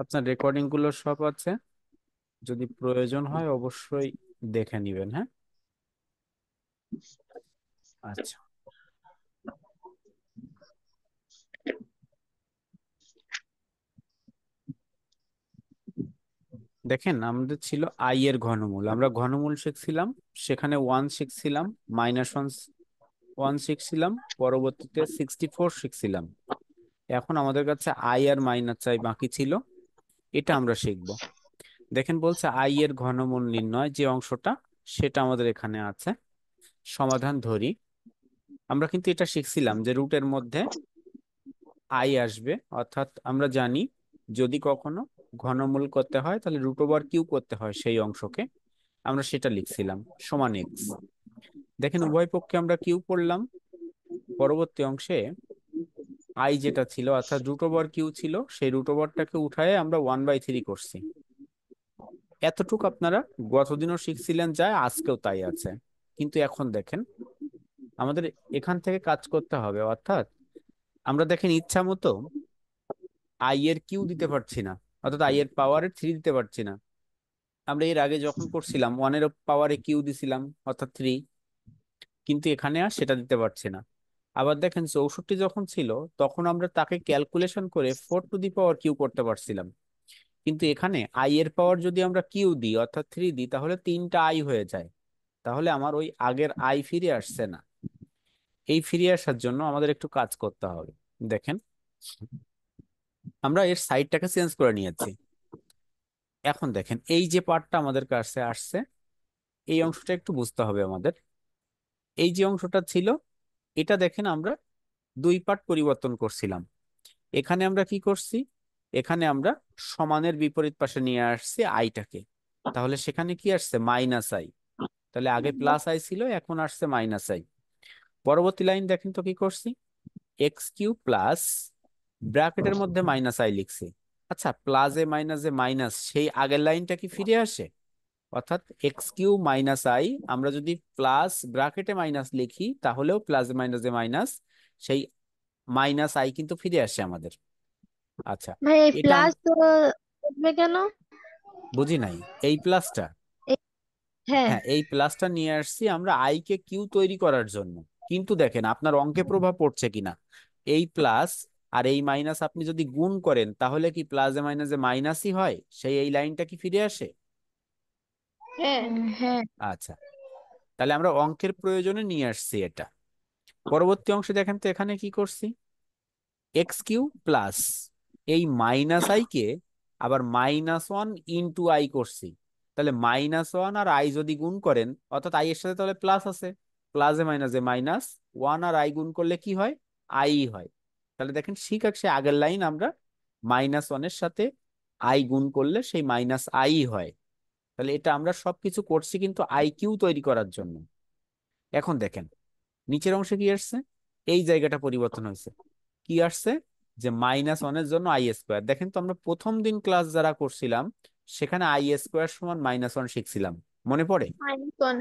আপনার রেকর্ডিং গুলো সব আছে, যদি প্রয়োজন হয় অবশ্যই দেখে নিবেন। হ্যাঁ, আচ্ছা। দেখেন, আমাদের ছিল আই এর ঘনমূল, আমরা ঘনমূল শিখছিলাম, সেখানে ওয়ান শিখছিলাম, -1 ওয়ান শিখছিলাম, পরবর্তীতে 64 শিখছিলাম। এখন আমাদের কাছে আই আর মাইনাস আই বাকি ছিল, এটা আমরা শিখব। দেখেন, বলছে আই এর ঘনমূল নির্ণয়, যে অংশটা সেটা আমাদের এখানে আছে। সমাধান ধরি। আমরা কিন্তু এটা শিখছিলাম যে রুটের মধ্যে আই আসবে, অর্থাৎ আমরা জানি যদি কখনো ঘনমূল করতে হয় তাহলে √কিউ করতে হয় সেই অংশকে, আমরা সেটা লিখছিলাম সমান এক্স। দেখেন, উভয় পক্ষে আমরা কিউ করলাম। পরবর্তী অংশে আই যেটা ছিল অর্থাৎ √কিউ ছিল, সেই √টাকে উঠায় আমরা 1/3 করছি। এতটুকু আপনারা গতদিনও শিখছিলেন, যা আজকেও তাই আছে। কিন্তু এখন দেখেন, আমাদের এখান থেকে কাজ করতে হবে, অর্থাৎ আমরা দেখেন ইচ্ছা মতো আই এর কিউ দিতে পারছি না, অর্থাৎ আই এর পাওয়ারে 3 দিতে পারছি না। আমরা এর আগে যখন করছিলাম ওয়ানের পাওয়ারে কিউ দিছিলাম, অর্থাৎ 3, কিন্তু এখানে আর সেটা দিতে পারছি না। আবার দেখেন 64 যখন ছিল, তখন আমরা তাকে ক্যালকুলেশন করে 4 টু দি পাওয়ার কিউ করতে পারছিলাম। কিন্তু এখানে আই এর পাওয়ার যদি আমরা কিউ দিই অর্থাৎ 3 দিই, তাহলে 3টা আই হয়ে যায়। তাহলে আমার ওই আগের আই ফিরে আসছে না। এই ফিরে আসার জন্য আমাদের একটু কাজ করতে হবে। দেখেন, আমরা এর সাইডটাকে চেঞ্জ করে নিয়েছি। এখন দেখেন, এই যে পার্টটা আমাদের কাছে আসছে, এই অংশটা একটু বুঝতে হবে আমাদের। এই যে অংশটা ছিল, এটা দেখেন আমরা দুই পার্ট পরিবর্তন করছিলাম। এখানে আমরা কি করছি, এখানে আমরা সমানের বিপরীত পাশে নিয়ে আসছি আইটাকে। তাহলে সেখানে কি আসছে, মাইনাস আই। তাহলে আগে প্লাস আই ছিল, এখন আসছে মাইনাস আই। পরবর্তী লাইন দেখেন তো কি করছি, x³ প্লাস ব্র্যাকেটের মধ্যে মাইনাস আই লিখছি। আচ্ছা, প্লাসে মাইনাসে মাইনাস, সেই আগের লাইনটা কি ফিরে আসে? অর্থাৎ x³ মাইনাস আই, আমরা যদি প্লাস ব্র্যাকেটে মাইনাস লিখি তাহলেও প্লাসে মাইনাসে মাইনাস, সেই মাইনাস আই কিন্তু ফিরে আসে আমাদের। আচ্ছা, ভাই এই এটা প্লাস তো উঠবে কেন? বুঝি নাই। এই প্লাসটা, এই- হ্যাঁ। হ্যাঁ, এই প্লাসটা নিয়ে আসছি আমরা আই কে কিউ তৈরি করার জন্য। কিন্তু দেখেন আপনার অঙ্কে প্রভাব পড়ছে কিনা, এই প্লাস আর এই মাইনাস আপনি যদি গুণ করেন তাহলে কি প্লাসে মাইনাসে মাইনাসই হয়, সেই এই লাইনটা কি ফিরে আসে? হ্যাঁ। হ্যাঁ। আচ্ছা, তাহলে আমরা অঙ্কের প্রয়োজনে নিয়ে আসছি এটা। পরবর্তী অংশে দেখেন তো এখানে কি করছি, x³ প্লাস এই মাইনাস আই কে আবার -1 ইন্টু আই করছি। তাহলে -1 আর আই যদি গুণ করেন, অর্থাৎ আই এর সাথে তাহলে প্লাস আছে, প্লাসে মাইনাসে মাইনাস, ওয়ান আর আই গুণ করলে কি হয়, আই হয়। তাহলে দেখেন ঠিক আছে, আগের লাইন আমরা -1 এর সাথে আই গুণ করলে সেই মাইনাস আই হয়। তাহলে এটা আমরা সবকিছু করছি কিন্তু আই কিউ তৈরি করার জন্য। এখন দেখেন নিচের অংশে কি আসছে, এই জায়গাটা পরিবর্তন হয়েছে। কি আসছে, যে -1 এর জন্য আই স্কোয়ার। দেখেন তো, আমরা প্রথম দিন ক্লাস যারা করছিলাম সেখানে আই স্কোয়ার সমান -1 শিখছিলাম, মনে পড়ে? আইনস্টাইন।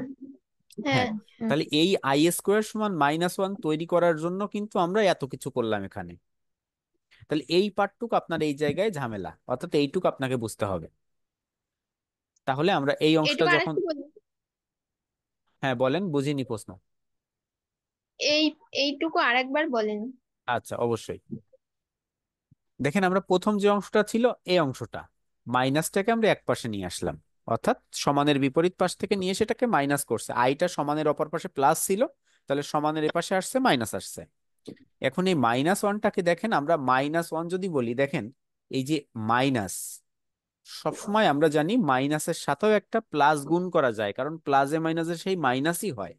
হ্যাঁ। হ্যাঁ। তাহলে এই আই স্কোয়ার সমান -1 তৈরি করার জন্য কিন্তু আমরা এত কিছু করলাম এখানে। তাহলে এই পার্টটুকু আপনার এই জায়গায় ঝামেলা, অর্থাৎ এইটুকু আপনাকে বুঝতে হবে। তাহলে আমরা এই অংশটা এইটুকু যখন, আরেকটু বলি। হ্যাঁ বলেন, বুঝিনি প্রশ্ন। এই এইটুকু আরেকবার বলেন। আচ্ছা, অবশ্যই। দেখেন, আমরা প্রথম যে অংশটা ছিল এই অংশটা, মাইনাসটাকে আমরা এক পাশে নিয়ে আসলাম, অর্থাৎ সমানের বিপরীত পাশ থেকে নিয়ে সেটাকে মাইনাস করছে। আইটা সমানের অপর পাশে প্লাস ছিল, তাহলে সমানের এ পাশে আসছে মাইনাস আসছে। এখন এই -1টাকে দেখেন, আমরা -1 যদি বলি, দেখেন এই যে মাইনাস, সবসময় আমরা জানি মাইনাসের সাথেও একটা প্লাস গুণ করা যায়, কারণ প্লাসে মাইনাসে সেই মাইনাসই হয়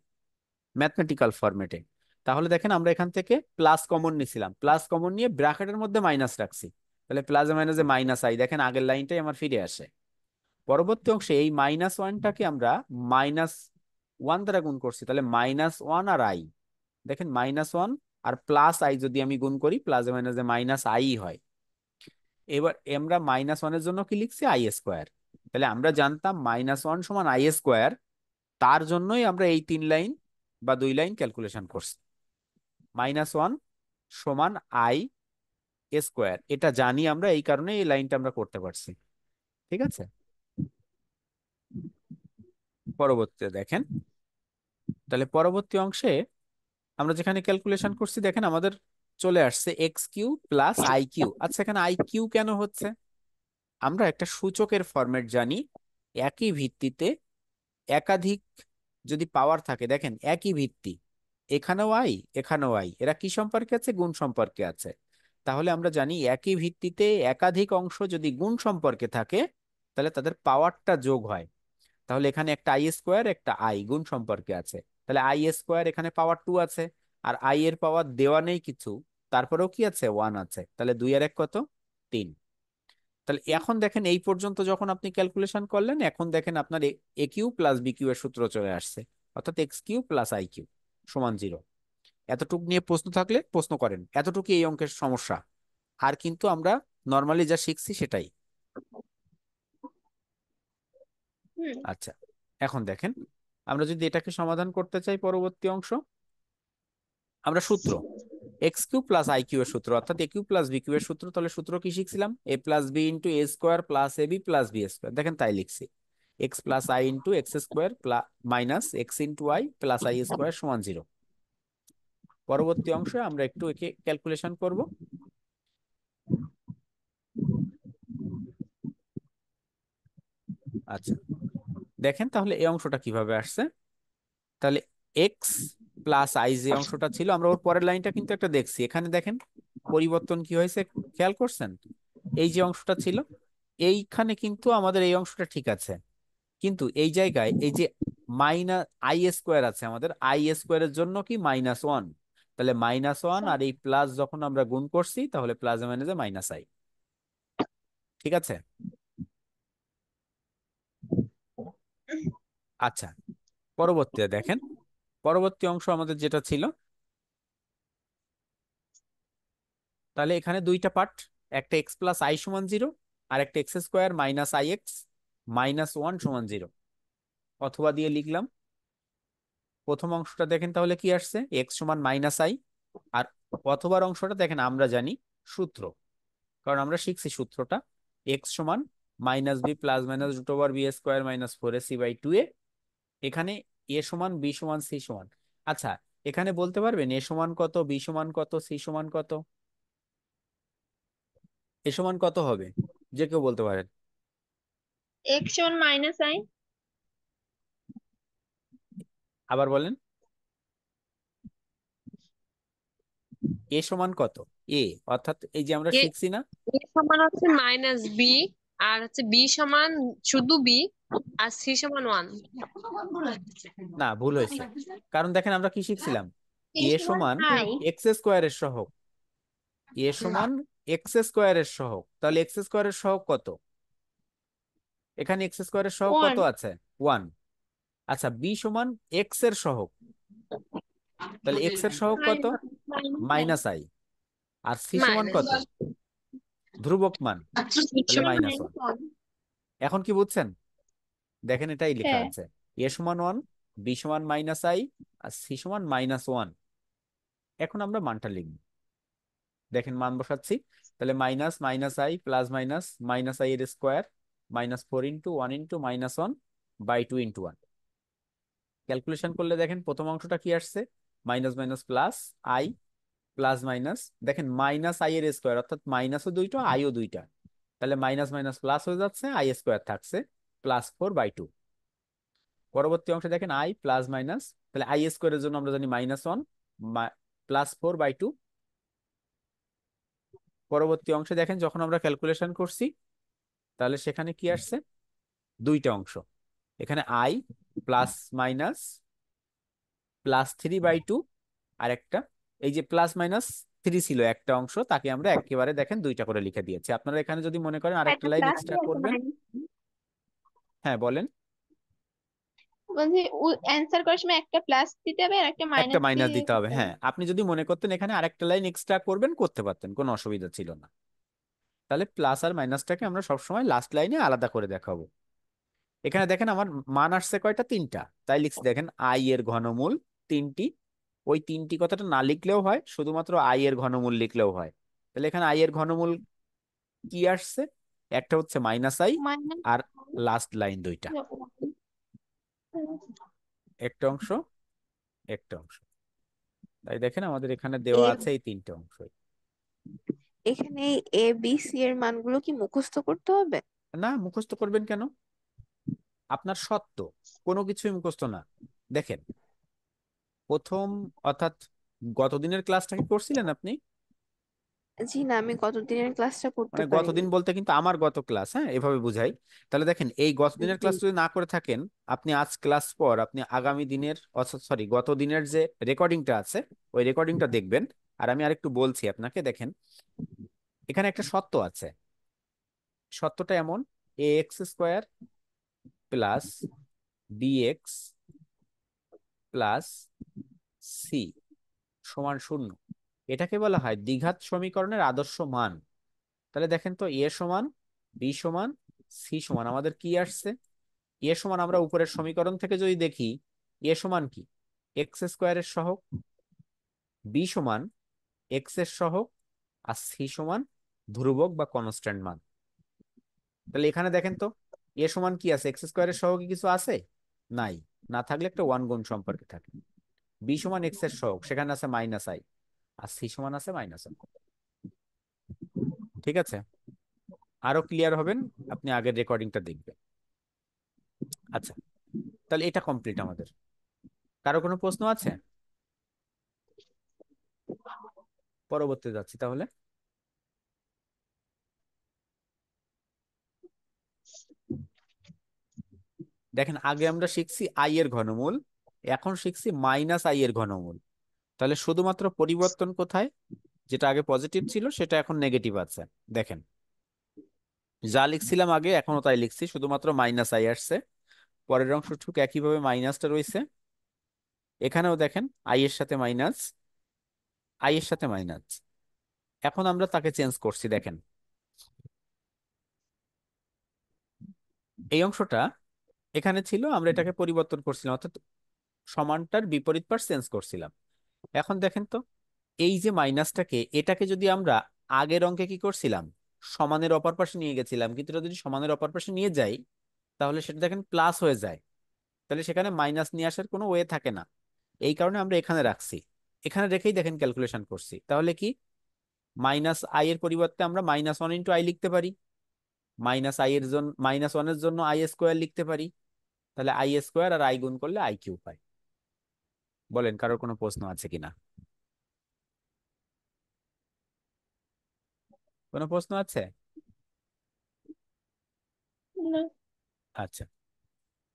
ম্যাথমেটিক্যাল ফরম্যাটে। তাহলে দেখেন আমরা এখান থেকে প্লাস কমন নিছিলাম, প্লাস কমন নিয়ে ব্র্যাকেটের মধ্যে মাইনাস রাখছি। তাহলে প্লাসে মাইনাসে মাইনাস আই, দেখেন আগের লাইনটাই আমার ফিরে আসে। পরবর্তী অংশে এই -1টাকে আমরা -1 দ্বারা গুণ করছি, তাহলে -1 আর আই। দেখেন -1 আর প্লাস আই যদি আমি গুণ করি, প্লাসে মাইনাসে মাইনাস আই হয়। এবার আমরা -1 এর জন্য কি লিখছি, আই স্কোয়ার। তাহলে আমরা জানতাম -1 সমান আই স্কোয়ার, তার জন্যই আমরা এই 3 লাইন বা 2 লাইন ক্যালকুলেশন করছি। -1 সমান আই স্কোয়ার, এটা জানি আমরা, এই কারণে এই লাইনটা আমরা করতে পারছি। ঠিক আছে, পরবর্তীতে দেখেন, তাহলে পরবর্তী অংশে আমরা যেখানে ক্যালকুলেশন করছি দেখেন আমাদের চলে আসছে X Q plus I Q. আচ্ছা, এখানে আই কিউ কেন হচ্ছে? আমরা একটা সূচকের ফরম্যাট জানি, একই ভিত্তিতে একাধিক যদি পাওয়ার থাকে, দেখেন একই ভিত্তি, এখানেও আই এখানেও আই, এরা কি সম্পর্কে আছে? গুণ সম্পর্কে আছে। তাহলে আমরা জানি একই ভিত্তিতে একাধিক অংশ যদি গুণ সম্পর্কে থাকে, তাহলে তাদের পাওয়ারটা যোগ হয়। তাহলে এখানে একটা আই স্কোয়ার একটা আই গুণ সম্পর্কে আছে, তাহলে আই স্কোয়ার এখানে পাওয়ার 2 আছে, আর আই এর পাওয়ার দেওয়া নেই কিছু, তারপরেও কি আছে? 1 আছে, তাহলে 2 আর 1 কত? 3। তাহলে এখন দেখেন এই পর্যন্ত যখন আপনি ক্যালকুলেশন করলেন, এখন দেখেন আপনার A Q plus B Q এর সূত্র চলে আসছে, অর্থাৎ X Q plus I Q সমান 0। এতটুক নিয়ে প্রশ্ন থাকলে প্রশ্ন করেন, এতটুকু এই অঙ্কের সমস্যা। আর কিন্তু আমরা নর্মালি যা শিখছি সেটাই। হুম। আচ্ছা, এখন দেখেন আমরা যদি এটাকে সমাধান করতে চাই, পরবর্তী অংশ, আমরা সূত্র x Q plus I cube এর সূত্র, অর্থাৎ a Q plus B Q এর সূত্র, তাহলে সূত্র কি শিখছিলাম? A plus b into a square plus a b plus b square, দেখেন তাই লিখছি, x plus y into x square minus x into I plus I square সমান 0। পরবর্তী অংশে আমরা একটু একে ক্যালকুলেশন করব। আচ্ছা, দেখেন তাহলে এই অংশটা কিভাবে আসছে। তাহলে এক্স প্লাস আই যে অংশটা ছিল, আমরা ওর পরের লাইনটা কিন্তু একটা দেখছি, এখানে দেখেন পরিবর্তন কি হয়েছে, খেয়াল করছেন? এই যে অংশটা ছিল, এইখানে কিন্তু আমাদের এই অংশটা ঠিক আছে, কিন্তু এই জায়গায় এই যে মাইনাস আই স্কোয়ার আছে, আমাদের আই স্কোয়ারের জন্য কি -1, তাহলে -1 আর এই প্লাস যখন আমরা গুণ করছি, তাহলে প্লাস মাইনাসে মাইনাস আই। ঠিক আছে, আচ্ছা, পরবর্তীতে দেখেন, পরবর্তী অংশ আমাদের যেটা ছিল, তাহলে এখানে দুইটা পার্ট, একটা এক্স প্লাস আই সমান 0, আর একটা x square minus i x -1 সমান 0। অথবা দিয়ে লিখলাম, প্রথম অংশটা দেখেন তাহলে কি আসছে, এক্স সমান মাইনাস আই, আর অথবার অংশটা দেখেন আমরা জানি সূত্র, কারণ আমরা শিখছি সূত্রটা, এক্স সমান minus b plus minus root over b square minus 4ac/2a। এখানে এ সমান বি সমান সি সমান, আচ্ছা এখানে বলতে পারবেন এ সমান কত, বি সমান কত, সি সমান কত? এ সমান কত হবে, যে কেউ বলতে পারেন? এক্স সমান মাইনাস আই। আবার বলেন, এ সমান কত? এ, অর্থাৎ এই যে আমরা এ শিখছি না, এ সমান হচ্ছে -b, আর হচ্ছে বি সমান শুধু বি, আর সি সমান 1। না ভুল হয়েছে, কারণ দেখেন আমরা কি শিখছিলাম, এ এ সমান সমান আই। এক্স স্কোয়ারের সহগ, এ সমান এক্স স্কোয়ারের সহগ, তাহলে এক্স স্কোয়ারের সহগ কত? এখানে এক্স স্কোয়ারের সহগ কত ওয়ান। আছে? 1। আচ্ছা, বি সমান এক্স এর সহগ, তাহলে এক্স এর সহগ কত? Minus y. Minus y. আর সি সমান মাইনাস কত? ধ্রুবক মান, তাহলে সমান -1। -1। এখন কি বুঝছেন? দেখেন এটাই লেখা হ্যাঁ। আছে, এ সমান 1, বি সমান মাইনাস আই, আর সি সমান -1। এখন আমরা মানটা লিখব, দেখেন মান বসাচ্ছি, তাহলে minus minus I plus minus minus i এর square -4 into 1 into -1/2 into 1। Calculation করলে দেখেন প্রথম অংশটা কি আসছে, minus minus plus i plus minus, দেখেন মাইনাস আই এর স্কোয়ার, অর্থাৎ মাইনাসও দুইটা আইও দুইটা, তাহলে মাইনাস মাইনাস প্লাস হয়ে যাচ্ছে, আই স্কোয়ার থাকছে +4/2। পরবর্তী অংশে দেখেন আই প্লাস মাইনাস, তাহলে আই স্কোয়ারের জন্য আমরা জানি -1 +4/2। পরবর্তী অংশে দেখেন যখন আমরা ক্যালকুলেশন করছি, তাহলে সেখানে কি আসছে, দুইটা অংশ, এখানে আই প্লাস মাইনাস +3/2, আর একটা এই যে +-3 ছিল একটা অংশ, তাকে আমরা একেবারে দেখেন দুইটা করে লিখে দিয়েছি। আপনারা এখানে যদি মনে করেন আরেকটা একটা লাইন প্লাস এক্সট্রা দিয়ে একটা করবেন। মাইনাস। হ্যাঁ বলেন। বলছি অ্যান্সার করার সময় একটা প্লাস দিতে হবে আর একটা একটা মাইনাস মাইনাস দিয়ে দিতে হবে, করতে হবে। হ্যাঁ, আপনি যদি মনে করতেন এখানে আরেকটা লাইন এক্সট্রা করবেন, করতে পারতেন, কোনো অসুবিধা ছিল না। তাহলে প্লাস আর মাইনাসটাকে আমরা সবসময় লাস্ট লাইনে আলাদা করে দেখাবো। এখানে দেখেন আমার মান আসছে কয়টা, 3টা, তাই লিখছি দেখেন আই এর ঘনমূল 3টি। ওই 3টি কথাটা না লিখলেও হয়, শুধুমাত্র আই এর ঘনমূল লিখলেও হয়। তাহলে এখানে আই এর ঘনমূল কি আসছে? একটা হচ্ছে মাইনাস আই, মাইনাস আর লাস্ট লাইন দুইটা, একটা অংশ একটা অংশ। তাই দেখেন আমাদের এখানে দেওয়া এ আছে এই তিনটে অংশ। এখানে এ বি সি এর মানগুলো কি মুখস্থ করতে হবে? না, মুখস্থ করবেন কেন? আপনার সত্য, কোনো কিছুই মুখস্থ না। দেখেন প্রথম, অর্থাৎ গত দিনের ক্লাসটা কি করছিলেন আপনি? জি না, আমি গতদিনের ক্লাসটা করতে মানে পারিনি। গতদিন বলতে কিন্তু আমার গত ক্লাস, হ্যাঁ, এভাবে বুঝাই। তাহলে দেখেন এই গত দিনের জি। ক্লাস যদি না করে থাকেন, আপনি আজ ক্লাস পর আপনি আগামী দিনের, সরি গত দিনের যে রেকর্ডিংটা আছে ওই রেকর্ডিংটা দেখবেন। আর আমি আরেকটু বলছি আপনাকে, দেখেন এখানে একটা সত্য আছে। সত্যটা এমন, a x square plus b x plus c সমান শূন্য, এটাকে বলা হয় দ্বিঘাত সমীকরণের আদর্শ মান। তাহলে দেখেন তো, এ সমান বি সমান সি সমান আমাদের কি আসছে? এ সমান, আমরা উপরের সমীকরণ থেকে যদি দেখি, এ সমান কি এক্স স্কোয়ারের সহগ, বি সমান এক্স এর সহগ, আর সি সমান ধ্রুবক বা কনস্ট্যান্ট মান। তাহলে এখানে দেখেন তো, এ সমান কি আছে? এক্স স্কোয়ারের সহগে কিছু আছে? নাই। না থাকলে একটা ওয়ান গুণ সম্পর্কে থাকে। বি সমান এক্স এর সহগ, সেখানে আছে মাইনাস আই, আর সি সমান আছে মাইনাস আই। ঠিক আছে, আরো ক্লিয়ার হবেন আপনি আগের রেকর্ডিংটা দেখবেন। আচ্ছা, তাহলে এটা কমপ্লিট আমাদের। কারো কোনো প্রশ্ন আছে? পরবর্তীতে যাচ্ছি তাহলে। দেখেন আগে আমরা শিখছি আই এর ঘনমূল, এখন শিখছি মাইনাস আই এর ঘনমূল। তাহলে শুধুমাত্র পরিবর্তন কোথায়? যেটা আগে পজিটিভ ছিল সেটা এখন নেগেটিভ আছে। দেখেন যা লিখছিলাম আগে এখনো তাই লিখছি, শুধুমাত্র মাইনাস আই আসছে। পরের অংশ ঠিক একইভাবে মাইনাসটা রয়েছে। এখানেও দেখেন আই এর সাথে মাইনাস, আই এর সাথে মাইনাস। এখন আমরা তাকে চেঞ্জ করছি। দেখেন এই অংশটা এখানে ছিল, আমরা এটাকে পরিবর্তন করছিলাম, অর্থাৎ সমানটার বিপরীত পাশ চেঞ্জ করছিলাম। এখন দেখেন তো, এই যে মাইনাসটাকে, এটাকে যদি আমরা আগের অঙ্কে কি করছিলাম, সমানের অপর পাশে নিয়ে গেছিলাম, কিন্তু এটা যদি সমানের অপর পাশে নিয়ে যাই তাহলে সেটা দেখেন প্লাস হয়ে যায়। তাহলে সেখানে মাইনাস নিয়ে আসার কোনো ওয়ে থাকে না। এই কারণে আমরা এখানে রাখছি, এখানে রেখেই দেখেন ক্যালকুলেশন করছি। তাহলে কি, মাইনাস আই এর পরিবর্তে আমরা মাইনাস ওয়ান ইন্টু আই লিখতে পারি, মাইনাস আই এর জন্য, মাইনাস ওয়ানের জন্য আই স্কোয়ার লিখতে পারি। তাহলে আই স্কোয়ার আর আই গুণ করলে আই কিউ পাই। বলেন কারোর কোনো প্রশ্ন আছে কিনা? কোনো প্রশ্ন আছে? না। আচ্ছা,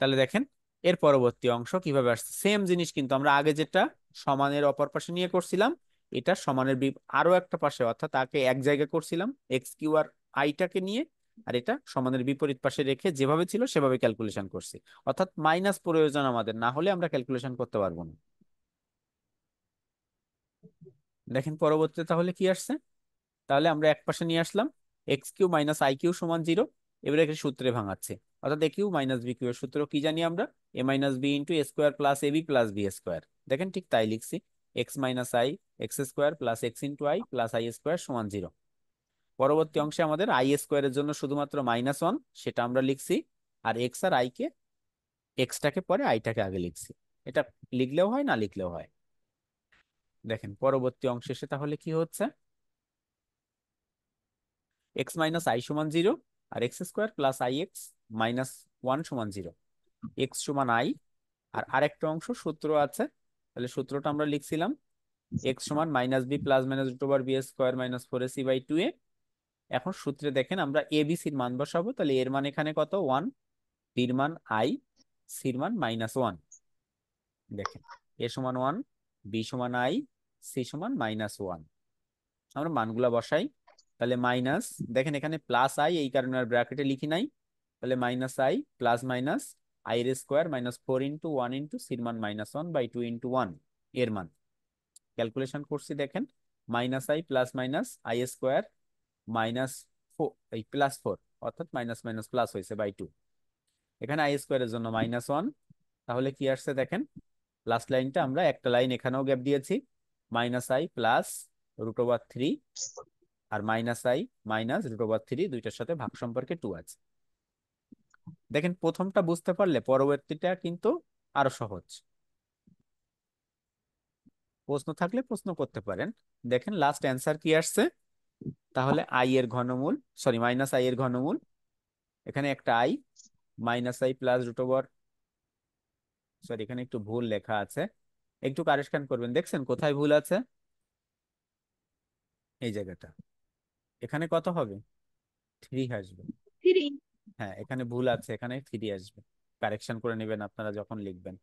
তাহলে দেখেন এর পরবর্তী অংশ কিভাবে আসছে। সেম জিনিস কিন্তু আমরা আগে যেটা সমানের অপর পাশে নিয়ে করছিলাম, এটা সমানের আরো একটা পাশে, অর্থাৎ তাকে এক জায়গায় করছিলাম এক্স কিউ আর আইটাকে নিয়ে, আর এটা সমানের বিপরীত পাশে রেখে যেভাবে ছিল সেভাবে ক্যালকুলেশন করছি। অর্থাৎ মাইনাস প্রয়োজন আমাদের, না হলে আমরা ক্যালকুলেশন করতে পারবো না। দেখেন পরবর্তীতে তাহলে কি আসছে। তাহলে আমরা এক পাশে নিয়ে আসলাম x cube minus i Q সমান জিরো। এবারে একে সূত্রে ভাঙাচ্ছে, অর্থাৎ a cube minus b Q এর সূত্র কি জানি আমরা, a minus b into a square plus a b plus b square. দেখেন ঠিক তাই লিখছি, x minus i x square plus x into I plus I square সমান জিরো। পরবর্তী অংশে আমাদের আই স্কোয়ারের জন্য শুধুমাত্র মাইনাস ওয়ান, সেটা আমরা লিখছি। আর এক্স আর আই কে, এক্সটাকে পরে আইটাকে আগে লিখছি। এটা লিখলেও হয়, না লিখলেও হয়। দেখেন পরবর্তী অংশে এসে তাহলে কি হচ্ছে, এক্স মাইনাস আই সমান জিরো, আর x square plus i x minus one সমান জিরো। এক্স সমান আই, আর আরেকটা অংশ সূত্র আছে, তাহলে সূত্রটা আমরা লিখছিলাম এক্স সমান minus b plus minus root over b square minus four a c by two a. এখন সূত্রে দেখেন আমরা এ বি সির মান বসাবো, তাহলে এর মান এখানে কত, ওয়ান, বির মান আই, সির মান মাইনাস ওয়ান। দেখেন এ সমান ওয়ান, বি সমান আই, সি সমান মাইনাস ওয়ান। আমরা মানগুলা বসাই। তাহলে মাইনাস, দেখেন এখানে প্লাস আই, এই কারণে আর ব্র্যাকেটে লিখি নাই। তাহলে minus I plus minus i এর square minus four into one into সির মান minus one by two into one এর মান ক্যালকুলেশন করছি। দেখেন minus I plus minus i square minus four, এই প্লাস ফোর, অর্থাৎ মাইনাস মাইনাস প্লাস হয়েছে বাই টু। এখানে আই স্কোয়ারের জন্য মাইনাস ওয়ান। তাহলে কি আসছে দেখেন, লাস্ট লাইনটা আমরা একটা লাইন এখানেও গ্যাপ দিয়েছি, minus I plus root over three আর মাইনাস আই মাইনাস √3 দুইটার সাথে ভাগ সম্পর্কে 2 আছে। দেখেন প্রথমটা বুঝতে পারলে পরবর্তীটা কিন্তু আরো সহজ। প্রশ্ন থাকলে প্রশ্ন করতে পারেন। দেখেন লাস্ট অ্যান্সার কি আসছে, তাহলে আই এর ঘনমূল, সরি মাইনাস আই এর ঘনমূল, এখানে একটা I minus I plus √, sorry এখানে একটু ভুল লেখা আছে, একটু কারেকশন করবেন। দেখছেন কোথায় ভুল আছে? এই জায়গাটা, এখানে কত হবে? 3 আসবে। 3। হ্যাঁ এখানে ভুল আছে, এখানে 3 আসবে। কারেকশন করে নেবেন আপনারা যখন লিখবেন।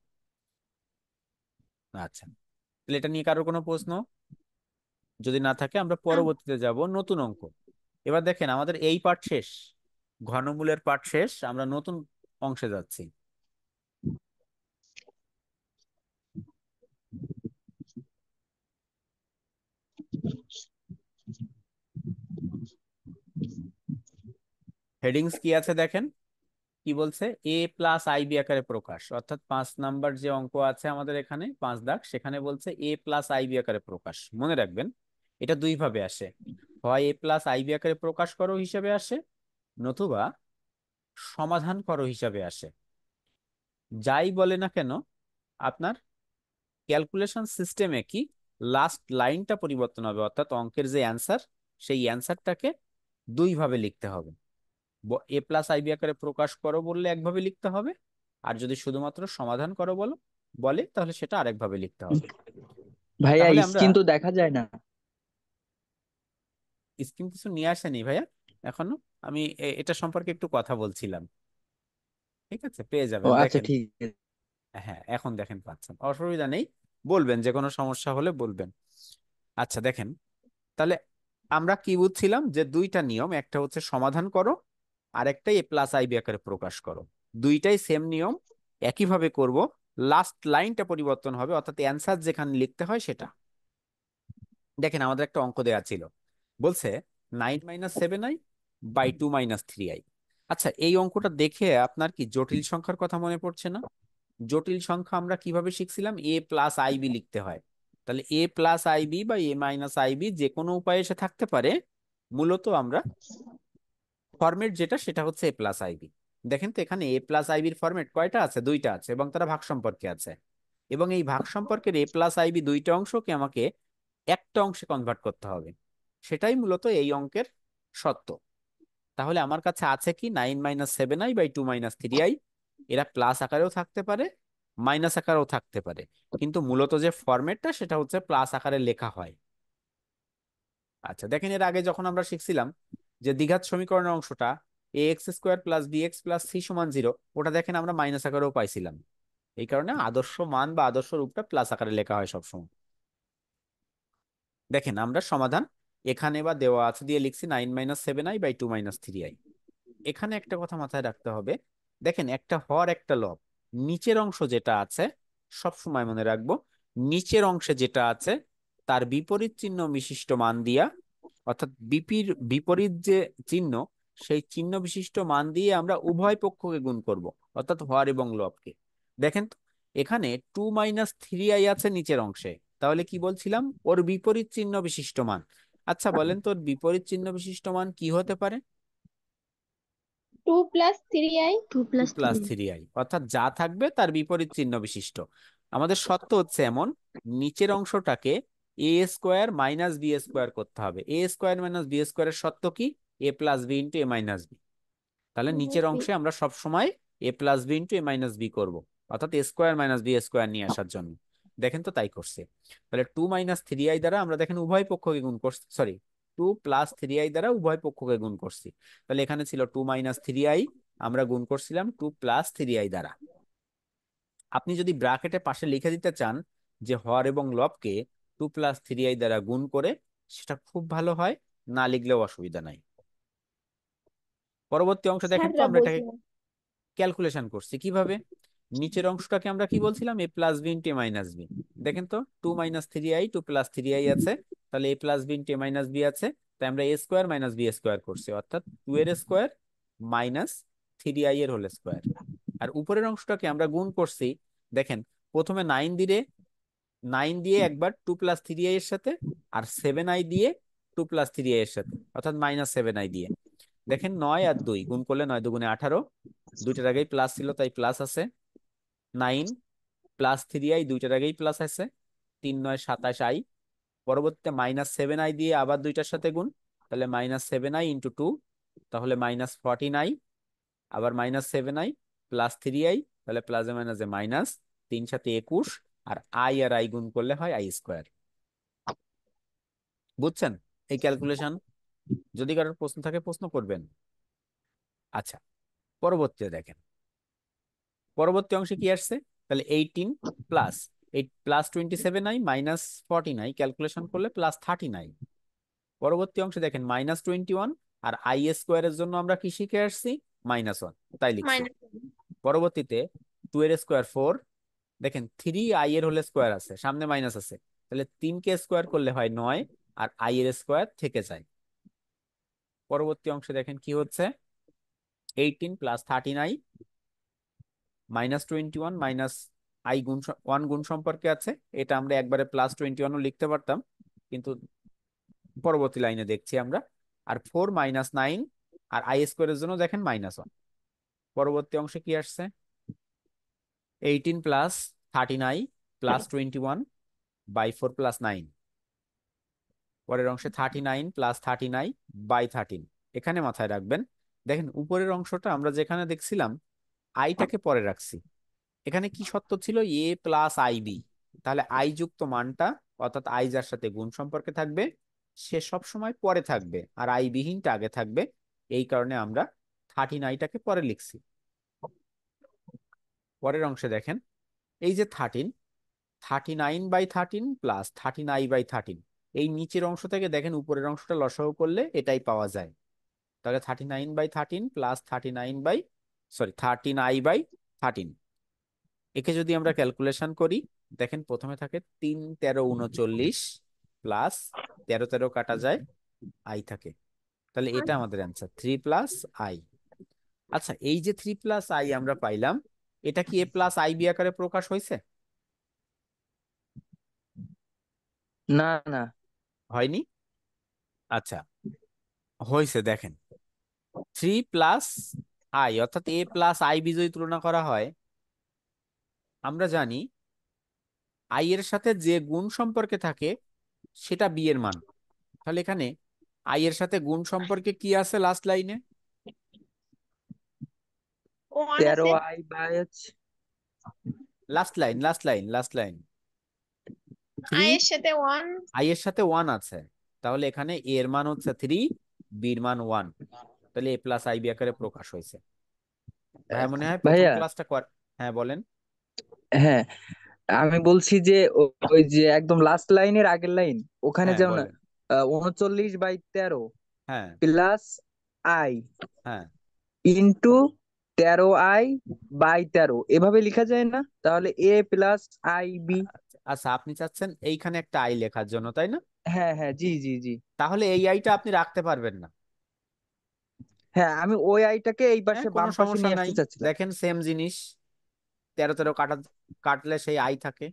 আচ্ছা, তাহলে এটা নিয়ে কারোর কোনো প্রশ্ন? যদি না থাকে আমরা পরবর্তীতে যাব নতুন অঙ্ক। এবার দেখেন আমাদের এই পার্ট শেষ, ঘনমূলের পার্ট শেষ, আমরা নতুন অংশে যাচ্ছি। হেডিংস কি আছে দেখেন, কি বলছে? এ প্লাস আইবি আকারে প্রকাশ, অর্থাৎ 5 নাম্বার যে অঙ্ক আছে আমাদের এখানে 5 দাগ, সেখানে বলছে এ প্লাস আইবি আকারে প্রকাশ। মনে রাখবেন এটা দুই ভাবে আসে, হয় এ প্লাস আইবি আকারে প্রকাশ করো হিসাবে আসে, নতুবা সমাধান করো হিসাবে আসে। যাই বলে না কেন আপনার ক্যালকুলেশন সিস্টেমে কি লাস্ট লাইনটা পরিবর্তন হবে, অর্থাৎ অঙ্কের যে অ্যান্সার সেই অ্যান্সারটাকে দুই ভাবে লিখতে হবে। এ প্লাস আইবি আকারে প্রকাশ করো বললে একভাবে লিখতে হবে, আর যদি শুধুমাত্র সমাধান করো বলে তাহলে সেটা আরেকভাবে লিখতে হবে। ভাইয়া তাহলে আমরা স্ক্রিন তো দেখা যায় না। স্কিম কিছু নিয়ে আসেনি ভাইয়া এখনো, আমি এটা সম্পর্কে একটু কথা বলছিলাম। ঠিক আছে, পেয়ে ও যাবেন আচ্ছা দেখেন। ঠিক আছে। হ্যাঁ এখন দেখেন পাচ্ছেন, অসুবিধা নেই, বলবেন যে কোনো সমস্যা হলে বলবেন। আচ্ছা দেখেন, তাহলে আমরা কি বুঝছিলাম যে দুইটা নিয়ম, একটা হচ্ছে সমাধান করো, আর একটা এ প্লাস আইবি আকারে প্রকাশ করো। দুইটাই সেম নিয়ম, একইভাবে করব, লাস্ট লাইনটা পরিবর্তন হবে, অর্থাৎ অ্যান্সার যেখানে লিখতে হয় সেটা। দেখেন আমাদের একটা অঙ্ক দেওয়া ছিল, বলছে 9 - 7i/2 - 3i। আচ্ছা এই অঙ্কটা দেখে আপনার কি জটিল সংখ্যার কথা মনে পড়ছে না? জটিল সংখ্যা আমরা কিভাবে শিখছিলাম, এ প্লাস আইবি লিখতে হয়। তাহলে এ প্লাস আইবি বা এ মাইনাস আইবি যে কোনো উপায়ে এসে থাকতে পারে, মূলত আমরা ফরম্যাট যেটা সেটা হচ্ছে এ প্লাস আইবি। দেখেন তো এখানে এ প্লাস আইবির ফরম্যাট কয়টা আছে? দুইটা আছে, এবং তারা ভাগ সম্পর্কে আছে। এবং এই ভাগ সম্পর্কের এ প্লাস আইবি দুইটা অংশকে আমাকে একটা অংশে কনভার্ট করতে হবে, সেটাই মূলত এই অঙ্কের সত্য। তাহলে আমার কাছে আছে কি 9 - 7i/2 - 3i, এরা প্লাস আকারেও থাকতে পারে মাইনাস আকারেও থাকতে পারে, কিন্তু মূলত যে ফরম্যাটটা সেটা হচ্ছে প্লাস আকারে লেখা হয়। আচ্ছা দেখেন এর আগে যখন আমরা শিখছিলাম যে দ্বিঘাত সমীকরণের অংশটা ax² + bx + c = 0, ওটা দেখেন আমরা মাইনাস আকারেও পাইছিলাম। এই কারণে আদর্শ মান বা আদর্শ রূপটা প্লাস আকারে লেখা হয় সবসময়। দেখেন আমরা সমাধান এখানে বা দেওয়া আছে দিয়ে লিখছি 9 - 7i/2 - 3i। এখানে একটা কথা মাথায় রাখতে হবে, দেখেন একটা হর একটা লব, নিচের অংশ যেটা আছে সব সময় মনে রাখবো, নিচের অংশে যেটা আছে তার বিপরীত চিহ্ন বিশিষ্ট মান দিয়া, অর্থাৎ বিপির বিপরীত যে চিহ্ন সেই চিহ্ন বিশিষ্ট মান দিয়ে আমরা উভয় পক্ষকে গুণ করব, অর্থাৎ হর এবং লবকে। দেখেন তো এখানে 2 - 3i আছে নিচের অংশে, তাহলে কি বলছিলাম, ওর বিপরীত চিহ্ন বিশিষ্ট মান। আচ্ছা বলেন তোর বিপরীত চিহ্ন বিশিষ্ট মান কি হতে পারে? 2 + 3i। 2 + 3i, অর্থাৎ যা থাকবে তার বিপরীত চিহ্ন বিশিষ্ট। আমাদের শর্ত হচ্ছে এমন, নিচের অংশটাকে a² - b² করতে হবে। a² - b² এর শর্ত কি? a+b * a-b। তাহলে নিচের অংশে আমরা সব সময় a+b * a-b করব, অর্থাৎ a² - b² নিয়ে আসার জন্য। দেখেন তো তাই করছে। তাহলে 2 - 3i দ্বারা আমরা দেখেন উভয় পক্ষকে গুণ করছি, সরি 2 + 3i দ্বারা উভয় পক্ষকে গুণ করছি। তাহলে এখানে ছিল 2 - 3i, আমরা গুণ করছিলাম 2 + 3i দ্বারা। আপনি যদি ব্র্যাকেটে পাশে লিখে দিতে চান যে হর এবং লবকে 2 + 3i দ্বারা গুণ করে, সেটা খুব ভালো হয়, না লিখলেও অসুবিধা নাই। পরবর্তী অংশ দেখেন তো, স্যাররা আমরা এটাকে বুঝলেন। ক্যালকুলেশন করছি কিভাবে। নিচের অংশটাকে আমরা কি বলছিলাম, a+b * a-b। দেখেন তো 2 - 3i 2 + 3i আছে, তাহলে a+b * a-b আছে, তাই আমরা a² - b² করছি, অর্থাৎ 2 এর স্কোয়ার মাইনাস 3i এর হোল স্কোয়ার। আর উপরের অংশটাকে আমরা গুণ করছি, দেখেন প্রথমে 9 দিয়ে একবার 2 + 3i এর সাথে, আর 7i দিয়ে 2+3i এর সাথে, অর্থাৎ -7i দিয়ে। দেখেন 9 আর 2 গুণ করলে 9 দুগুণে 18, দুইটার আগেই প্লাস ছিল তাই প্লাস আছে। 9 + 3i দুইটার আগেই প্লাস আছে, 3 9 27i। পরবর্তীতে -7i দিয়ে আবার দুইটার সাথে গুণ, তাহলে -7i × 2, তাহলে -14i, আবার -7i +3i, তাহলে প্লাসে মাইনাসে মাইনাস, 3 সাথে 21, আর আর আই গুণ করলে হয় i²। বুঝছেন এই ক্যালকুলেশন? যদি কারোর প্রশ্ন থাকে প্রশ্ন করবেন। আচ্ছা, পরবর্তীতে দেখেন পরবর্তী অংশে কি আসছে, তাহলে 18 প্লাস 27i -14i ক্যালকুলেশন করলে +39। পরবর্তী অংশে দেখেন -21, আর i² এর জন্য আমরা কি শিখে আসছি, -1, তাই লিখছি। মাইনাস পরবর্তীতে 2 এর স্কোয়ার 4, দেখেন 3i এর হোল স্কোয়ার আছে, সামনে মাইনাস আছে, তাহলে 3 কে স্কোয়ার করলে হয় 9, আর i এর স্কোয়ার থেকে যায়। পরবর্তী অংশে দেখেন কি হচ্ছে, 18 + 13i -21 মাইনাস i গুণ 1 গুণ সম্পর্কে আছে, এটা আমরা একবারে +21ও লিখতে পারতাম, কিন্তু পরবর্তী লাইনে দেখছি আমরা। আর 4 -9, আর i² এর জন্য দেখেন -1। পরবর্তী অংশে কি আসছে, 18 + 13i +21/4 + 9। পরের অংশে 39 + 39/13। এখানে মাথায় রাখবেন, দেখেন উপরের অংশটা আমরা যেখানে দেখছিলাম আইটাকে পরে রাখছি, এখানে কি সত্য ছিল, a + ib, তাহলে আই যুক্ত মানটা, অর্থাৎ আই যার সাথে গুণ সম্পর্কে থাকবে সে সব সময় পরে থাকবে, আর আই বিহীনটা আগে থাকবে। এই কারণে আমরা 39টাকে পরে লিখছি। পরের অংশে দেখেন, এই যে 13, 39/13 + 39/13, এই নিচের অংশ থেকে দেখেন উপরের অংশটা লসাগু করলে এটাই পাওয়া যায়। তাহলে 39/13 + 39i/13, একে যদি আমরা ক্যালকুলেশন করি, দেখেন প্রথমে থাকে 3 13 39 প্লাস 13 13 কাটা যায়, আই থাকে, তাহলে এটা আমাদের অ্যান্সার 3 + i। আচ্ছা, এই যে 3 + i আমরা পাইলাম, এটা কি a + ib আকারে প্রকাশ হয়েছে? না না। হয়নি। আচ্ছা, হয়েছে। দেখেন 3 + i, অর্থাৎ a + ib যদি তুলনা করা হয়, আমরা জানি i এর সাথে যে গুণ সম্পর্কে থাকে সেটা b এর মান। তাহলে এখানে i এর সাথে গুণ সম্পর্কে কি আছে লাস্ট লাইনে? 1 আছে, 13i/, লাস্ট লাইন আই 3, এর সাথে 1, i এর সাথে 1 আছে, তাহলে এখানে a এর মান হচ্ছে 3, b এর মান 1, তাহলে a + ib আকারে প্রকাশ হয়েছে। ভাই মনে হয় প্রথম ভাইয়া। ক্লাসটা হ্যাঁ বলেন। হ্যাঁ, আমি বলছি যে ওই যে একদম লাস্ট লাইনের আগের লাইন, ওখানে হ্যাঁ যেমন বলেন। 39/13 হ্যাঁ প্লাস আই হ্যাঁ ইন্টু 13i/13 এভাবে লেখা যায় না? তাহলে a + ib। আচ্ছা, আপনি চাচ্ছেন এইখানে একটা আই লেখার জন্য, তাই না? হ্যাঁ হ্যাঁ, জি জি জি। তাহলে এই আইটা আপনি রাখতে পারবেন না। হ্যাঁ, আমি ওই আইটাকে এই হ্যাঁ, পাশে কোনো বাম পাশে সমস্যা নিয়ে নাই। আসতে চাচ্ছিলাম। দেখেন সেম জিনিস, 13 13 কাটলে সেই আই থাকে,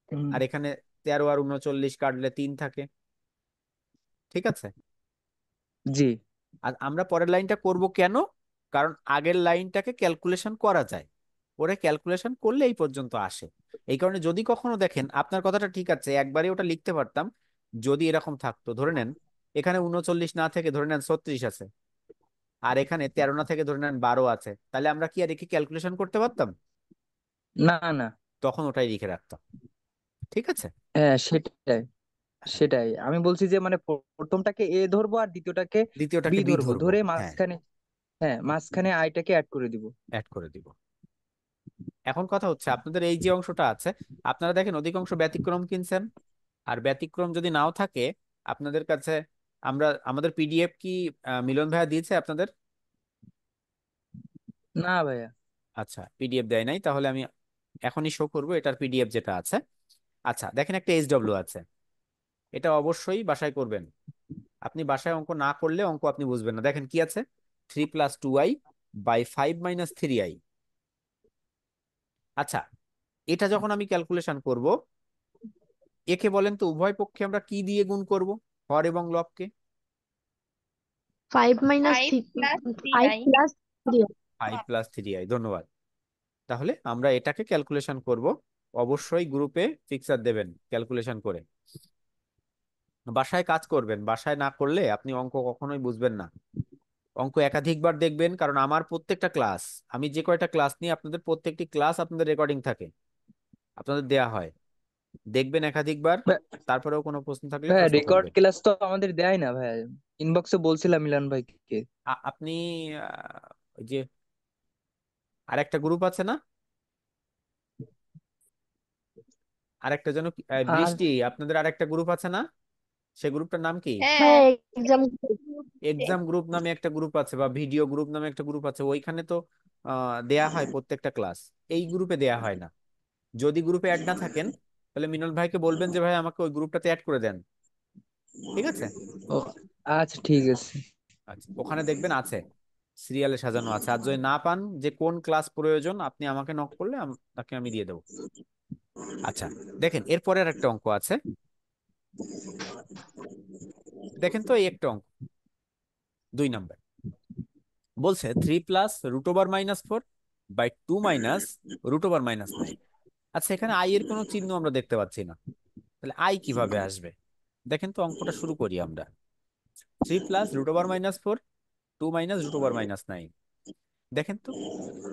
হুম, আর এখানে 13 আর 39 কাটলে 3 থাকে। ঠিক আছে। জি। আর আমরা পরের লাইনটা করব কেন, কারণ আগের লাইনটাকে ক্যালকুলেশন করা যায়, ওরে ক্যালকুলেশন করলে এই পর্যন্ত আসে। এই কারণে যদি কখনো দেখেন, আপনার কথাটা ঠিক আছে, একবারে ওটা লিখতে পারতাম যদি এরকম থাকতো, ধরে নেন এখানে 39 না থেকে ধরে নেন 36 আছে, আর এখানে 13 না থেকে ধরে নেন 12 আছে, তাহলে আমরা কি আর একে ক্যালকুলেশন করতে পারতাম? না না। তখন ওটাই লিখে রাখতাম। ঠিক আছে। হ্যাঁ, সেটাই সেটাই আমি বলছি যে মানে প্রথমটাকে এ ধরবো আর দ্বিতীয়টাকে বি দ্বিতীয়টাকে বি ধরবো, ধরবো, ধরে হ্যাঁ, মাঝখানে, হ্যাঁ মাঝখানে আইটাকে অ্যাড করে দিব। অ্যাড করে দিব। এখন কথা হচ্ছে আপনাদের এই যে অংশটা আছে, আপনারা দেখেন অধিকাংশ ব্যতিক্রম কিনছেন, আর ব্যতিক্রম যদি নাও থাকে আপনাদের কাছে, আমাদের পিডিএফ কি মিলন ভাইয়া দিয়েছে আপনাদের? না ভাইয়া। আচ্ছা, পিডিএফ দেয় নাই, তাহলে আমি এখনই শো করবো এটার পিডিএফ যেটা আছে। আচ্ছা, দেখেন একটা এইচডব্লিউ আছে, এটা অবশ্যই বাসায় করবেন। আপনি বাসায় অঙ্ক না করলে অঙ্ক আপনি বুঝবেন না। দেখেন কি আছে, 3 + 2i/5 - 3i। আচ্ছা, এটা যখন আমি ক্যালকুলেশন করব, একে বলেন তো উভয় পক্ষে আমরা কি দিয়ে গুণ করব? হর এবং লবকে? 5 minus 5 3 plus 5 3i। plus 3. 5 + 3i, ধন্যবাদ। তাহলে আমরা এটাকে ক্যালকুলেশন করব। অবশ্যই গ্রুপে ফিক্সার দেবেন ক্যালকুলেশন করে। বাসায় কাজ করবেন, বাসায় না করলে আপনি অঙ্ক কখনোই বুঝবেন না। অঙ্ক একাধিকবার দেখবেন, কারণ আমার প্রত্যেকটা ক্লাস, আমি যে কয়টা ক্লাস নিই আপনাদের প্রত্যেকটি ক্লাস আপনাদের রেকর্ডিং থাকে, আপনাদের দেয়া হয়, দেখবেন একাধিকবার। তারপরেও কোনো প্রশ্ন থাকলে ভাইয়া প্রশ্ন রেকর্ড করবেন। ক্লাস তো আমাদের দেয় না ভাইয়া, ইনবক্সে বলছিলাম মিলান ভাইকে। আপনি ওই যে আরেকটা গ্রুপ আছে না, আরেকটা যেন আর বৃষ্টি, আপনাদের আরেকটা গ্রুপ আছে না, সে গ্রুপটার নাম কি? হ্যাঁ, হ্যাঁ, এক্সাম এক্সাম গ্রুপ নামে একটা গ্রুপ আছে, বা ভিডিও গ্রুপ নামে একটা গ্রুপ আছে, ওইখানে তো দেয়া হয় প্রত্যেকটা ক্লাস। এই গ্রুপে দেয়া হয় না। যদি গ্রুপে অ্যাড না থাকেন, তাহলে মিনল ভাইকে বলবেন যে ভাই আমাকে ওই গ্রুপটাতে অ্যাড করে দেন, ঠিক আছে? ও আচ্ছা ঠিক আছে। আচ্ছা, ওখানে দেখবেন আছে, সিরিয়ালে সাজানো আছে। আর যদি না পান যে কোন ক্লাস প্রয়োজন, আপনি আমাকে নক করলে তাকে আমি দিয়ে দেবো। আচ্ছা, দেখেন এরপরে আর একটা অঙ্ক আছে। দেখেন তো এই একটা অঙ্ক, 2 নম্বর। বলছে 3 + √−4/2 - √9। আচ্ছা, এখানে আই এর কোনো চিহ্ন আমরা দেখতে পাচ্ছি না, তাহলে আই কিভাবে আসবে? দেখেন তো অঙ্কটা শুরু করি আমরা। 3 + √−4, 2 - √9। দেখেন তো,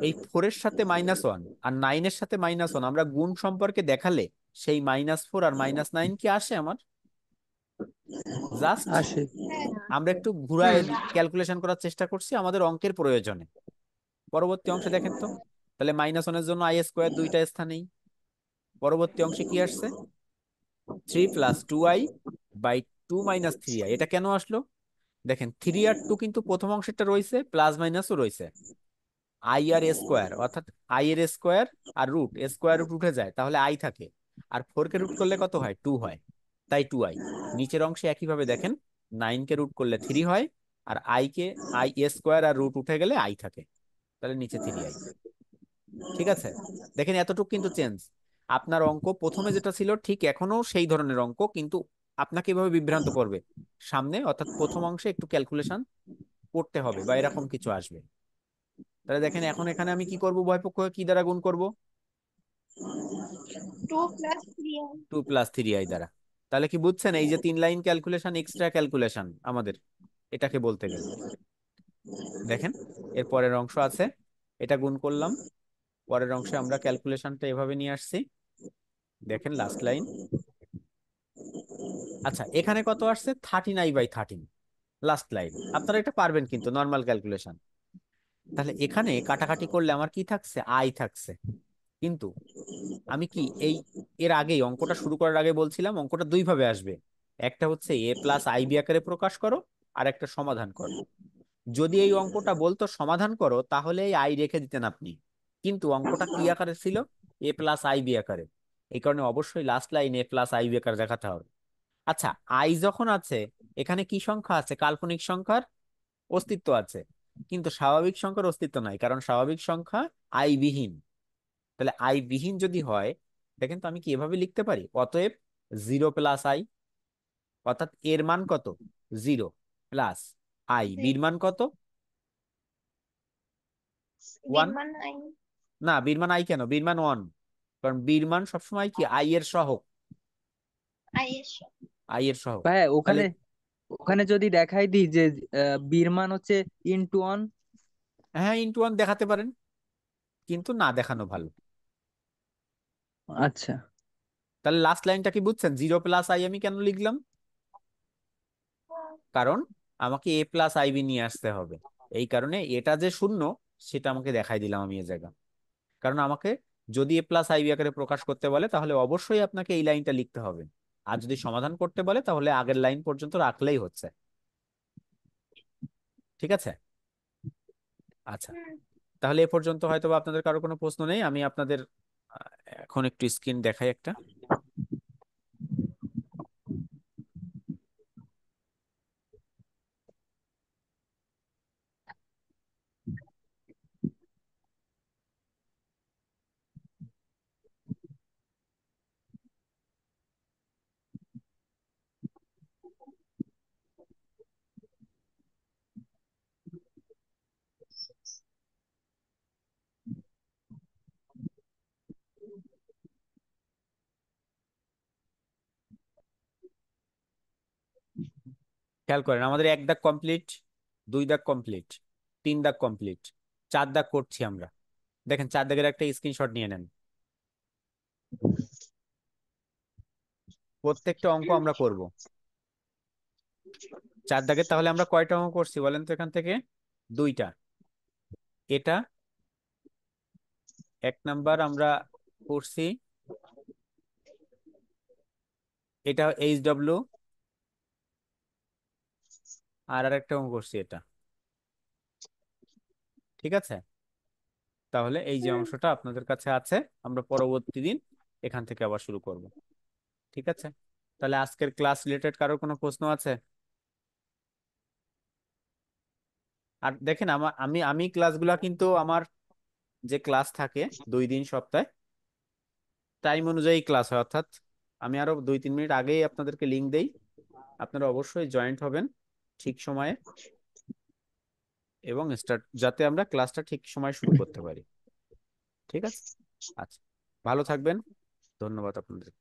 এই 4-এর সাথে -1 আর 9-এর সাথে -1 আমরা গুণ সম্পর্কে দেখালে সেই -4 আর -9 কি আসে আমার? জাস্ট আসে। হ্যাঁ, আমরা একটু ঘুরায় ক্যালকুলেশন করার চেষ্টা করছি আমাদের অঙ্কের প্রয়োজনে। পরবর্তী অংশে দেখেন তো, তাহলে -1-এর জন্য i² দুইটা স্থানেই। পরবর্তী অংশে কি আসছে? 3 + 2i/2 - 3i। এটা কেন আসলো? দেখেন 3 আর 2 কিন্তু প্রথম অংশটা রয়েছে, প্লাস মাইনাসও রয়েছে। আই আর স্কোয়ার, অর্থাৎ আই এর স্কোয়ার আর রুট, স্কোয়ার রুট উঠে যায়, তাহলে আই থাকে। আর 4-কে রুট করলে কত হয়? 2 হয়, তাই 2i। নিচের অংশে একইভাবে দেখেন, 9-কে রুট করলে 3 হয়, আর আই স্কোয়ার আর রুট উঠে গেলে আই থাকে, তাহলে নিচে 3i। ঠিক আছে, দেখেন এতটুকু কিন্তু চেঞ্জ। আপনার অঙ্ক প্রথমে যেটা ছিল ঠিক এখনো সেই ধরনের অঙ্ক, কিন্তু আপনাকে এভাবে বিভ্রান্ত করবে সামনে, অর্থাৎ প্রথম অংশে একটু ক্যালকুলেশন করতে হবে বা এরকম কিছু আসবে। তাহলে দেখেন এখন এখানে আমি কি করব, উভয় পক্ষকে কি দ্বারা গুণ করব? 2 plus 3i। 2 + 3i দ্বারা। তাহলে কি বুঝছেন, এই যে 3 লাইন ক্যালকুলেশন, এক্সট্রা ক্যালকুলেশন আমাদের, এটাকে বলতে গেলে। দেখেন এর পরের অংশ আছে, এটা গুণ করলাম, পরের অংশে আমরা ক্যালকুলেশনটা এভাবে নিয়ে আসছি। দেখেন লাস্ট লাইন। আচ্ছা, এখানে কত আসছে? 39/13, লাস্ট লাইন। আপনারা এটা পারবেন কিন্তু, নর্মাল ক্যালকুলেশন। তাহলে এখানে কাটাকাটি করলে আমার কি থাকছে? আই থাকছে। কিন্তু আমি কি এর আগেই অঙ্কটা শুরু করার আগে বলছিলাম অঙ্কটা দুই ভাবে আসবে। একটা হচ্ছে a+ib আকারে প্রকাশ করো, আর একটা সমাধান করো। যদি এই অঙ্কটা বলতো সমাধান করো, তাহলে এই আই রেখে দিতেন আপনি, কিন্তু অঙ্কটা কি আকারে ছিল? a+ib আকারে। এই কারণে অবশ্যই লাস্ট লাইন a+ib আকারে দেখাতে হবে। আচ্ছা, আই যখন আছে, এখানে কি সংখ্যা আছে? কাল্পনিক সংখ্যার অস্তিত্ব আছে, কিন্তু স্বাভাবিক সংখ্যার অস্তিত্ব নাই, কারণ স্বাভাবিক সংখ্যা আই বিহীন। তাহলে আই বিহীন যদি হয়, দেখেন তো আমি কি এভাবে লিখতে পারি, অতএব 0 + i, অর্থাৎ এর মান কত? 0 প্লাস আই, বির মান কত? ওয়ান। বিরমান আই। না, বির মান আই কেন? বির মান 1, কারণ বির মান সবসময় কি আই এর সহগ, আই এর আই এর সহগ। ভাইয়া তাহলে ওখানে ওখানে যদি দেখাই দিই যে বীর মান হচ্ছে *1। হ্যাঁ, *1 দেখাতে পারেন, কিন্তু না দেখানো ভালো। আচ্ছা। তাহলে লাস্ট লাইনটা কি বুঝছেন? 0 + i আমি কেন লিখলাম? কারণ আমাকে a+ib নিয়ে আসতে হবে, এই কারণে এটা যে শূন্য সেটা আমাকে দেখাই দিলাম আমি এই জায়গা। কারণ আমাকে যদি a+ib আকারে প্রকাশ করতে বলে, তাহলে অবশ্যই আপনাকে এই লাইনটা লিখতে হবে। আর যদি সমাধান করতে বলে, তাহলে আগের লাইন পর্যন্ত রাখলেই হচ্ছে। ঠিক আছে? আচ্ছা, তাহলে এ পর্যন্ত হয়তো বা আপনাদের কারো কোনো প্রশ্ন নেই। আমি আপনাদের আহ, এখন একটু স্ক্রিন দেখাই একটা। খেয়াল করেন আমাদের 1 দাগ কমপ্লিট, 2 দাগ কমপ্লিট, 3 দাগ কমপ্লিট, 4 দাগ করছি আমরা। দেখেন 4 দাগের একটা স্ক্রিনশট নিয়ে নেন। প্রত্যেকটা অঙ্ক আমরা করব 4 দাগের। তাহলে আমরা কয়টা অঙ্ক করছি বলেন তো এখান থেকে? 2টা। এটা 1 নাম্বার আমরা করছি, এটা HW, আর একটা অঙ্ক করছি এটা। ঠিক আছে, তাহলে এই যে অংশটা আপনাদের কাছে আছে, আমরা পরবর্তী দিন এখান থেকে আবার শুরু করব। ঠিক আছে, তাহলে আজকের ক্লাস রিলেটেড কারো কোনো প্রশ্ন আছে? আর দেখেন আমার আমি আমি ক্লাসগুলা কিন্তু আমার যে ক্লাস থাকে 2 দিন সপ্তাহে, টাইম অনুযায়ী ক্লাস হয়, অর্থাৎ আমি আরো 2-3 মিনিট আগেই আপনাদেরকে লিংক দেই। আপনারা অবশ্যই জয়েন্ট হবেন ঠিক সময়ে, এবং স্টার্ট, যাতে আমরা ক্লাসটা ঠিক সময় শুরু করতে পারি। ঠিক আছে, আচ্ছা, ভালো থাকবেন, ধন্যবাদ আপনাদের।